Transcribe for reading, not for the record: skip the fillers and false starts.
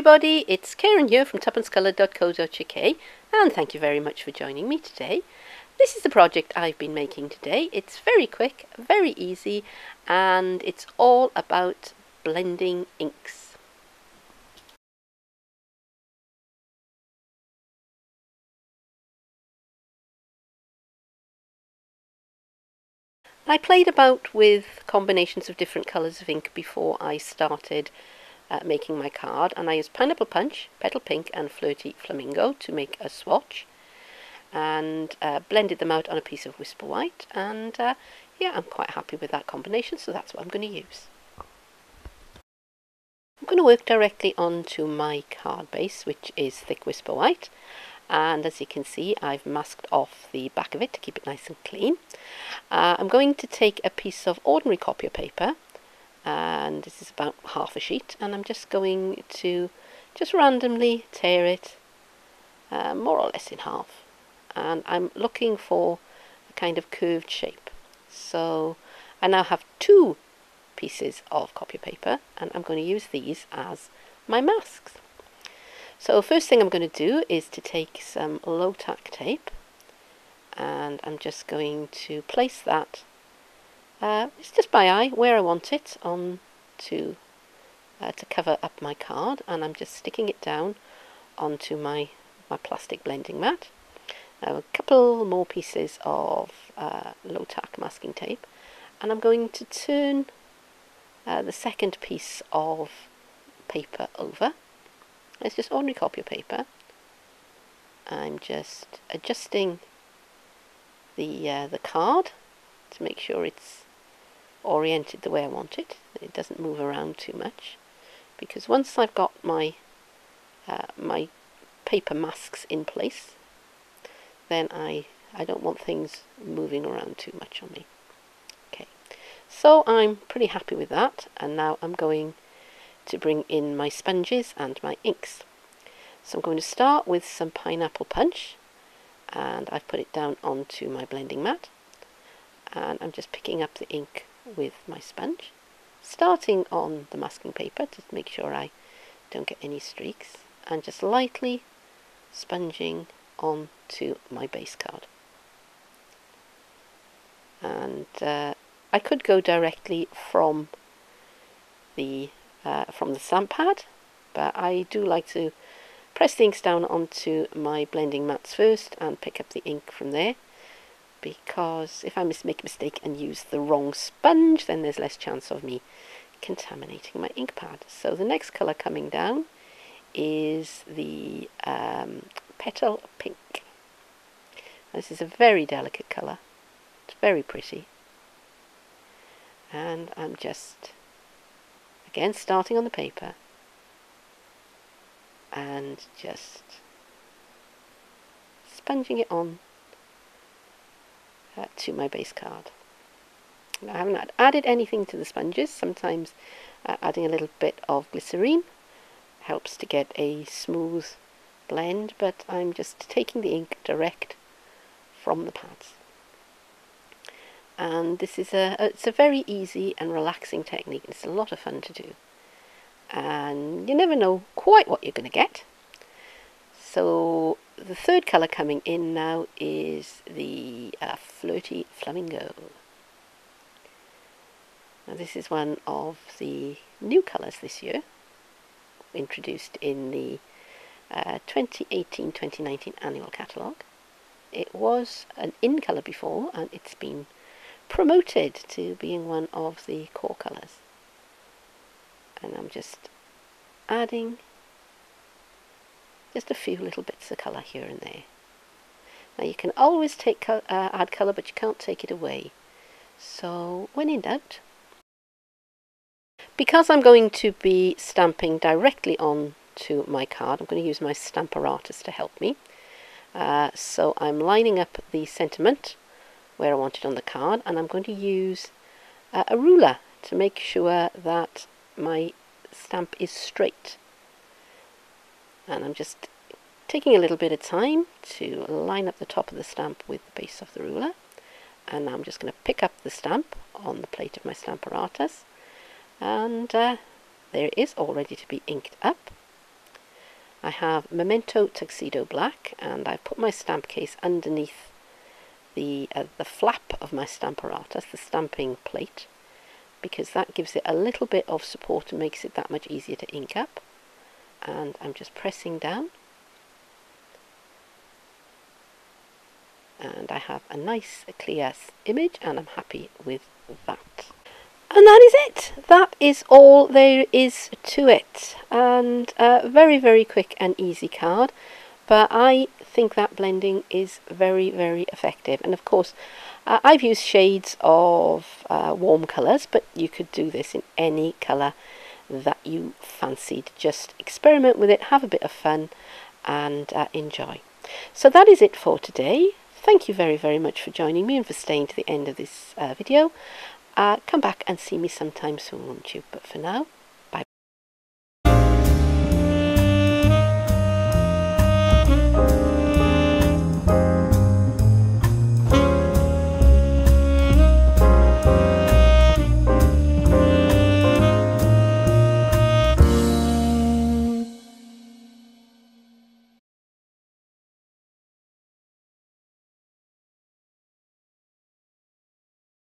everybody, it's Keren here from tuppencecoloured.co.uk, and thank you very much for joining me today. This is the project I've been making today. It's very quick, very easy, and it's all about blending inks. I played about with combinations of different colours of ink before I started making my card, and I used Pineapple Punch, Petal Pink and Flirty Flamingo to make a swatch, and blended them out on a piece of Whisper White, and yeah, I'm quite happy with that combination, so that's what I'm going to use. I'm going to work directly onto my card base, which is thick Whisper White, and as you can see I've masked off the back of it to keep it nice and clean. I'm going to take a piece of ordinary copier paper, and this is about half a sheet, and I'm just going to randomly tear it more or less in half, and I'm looking for a kind of curved shape. So I now have two pieces of copier paper, and I'm going to use these as my masks. So first thing I'm going to do is to take some low tack tape, and I'm just going to place that it's just by eye where I want it on to cover up my card, and I'm just sticking it down onto my plastic blending mat. Now a couple more pieces of low tack masking tape, and I'm going to turn the second piece of paper over. It's just ordinary copier paper. I'm just adjusting the card to make sure it's oriented the way I want it, that it doesn't move around too much, because once I've got my my paper masks in place, then I don't want things moving around too much on me. Okay, so I'm pretty happy with that, and now I'm going to bring in my sponges and my inks. So I'm going to start with some Pineapple Punch, and I've put it down onto my blending mat, and I'm just picking up the ink with my sponge, starting on the masking paper to make sure I don't get any streaks, and just lightly sponging onto my base card. And I could go directly from the stamp pad, but I do like to press the inks down onto my blending mats first and pick up the ink from there, because if I make a mistake and use the wrong sponge, then there's less chance of me contaminating my ink pad. So the next colour coming down is the Petal Pink. This is a very delicate colour, it's very pretty, and I'm just again starting on the paper and just sponging it on to my base card. Now, I haven't added anything to the sponges. Sometimes adding a little bit of glycerine helps to get a smooth blend, but I'm just taking the ink direct from the pads. And this is it's a very easy and relaxing technique. It's a lot of fun to do, and you never know quite what you're going to get. So the third colour coming in now is the Flirty Flamingo. Now this is one of the new colours this year, introduced in the 2018-2019 annual catalogue. It was an in colour before, and it's been promoted to being one of the core colours. And I'm just adding just a few little bits of colour here and there. Now you can always add colour, but you can't take it away. So when in doubt, because I'm going to be stamping directly onto my card, I'm going to use my Stamparatus to help me. So I'm lining up the sentiment where I want it on the card, and I'm going to use a ruler to make sure that my stamp is straight. And I'm just taking a little bit of time to line up the top of the stamp with the base of the ruler, and now I'm just going to pick up the stamp on the plate of my Stamparatus, and there it is, all ready to be inked up. I have Memento Tuxedo Black, and I've put my stamp case underneath the flap of my Stamparatus, the stamping plate, because that gives it a little bit of support and makes it that much easier to ink up. And I'm just pressing down, and I have a nice clear image, and I'm happy with that. And that is it. That is all there is to it, and a very, very quick and easy card, but I think that blending is very, very effective. And of course, I've used shades of warm colours, but you could do this in any colour that you fancied. Just experiment with it, have a bit of fun, and enjoy. So that is it for today. Thank you very, very much for joining me and for staying to the end of this video. Come back and see me sometime soon, won't you? But for now,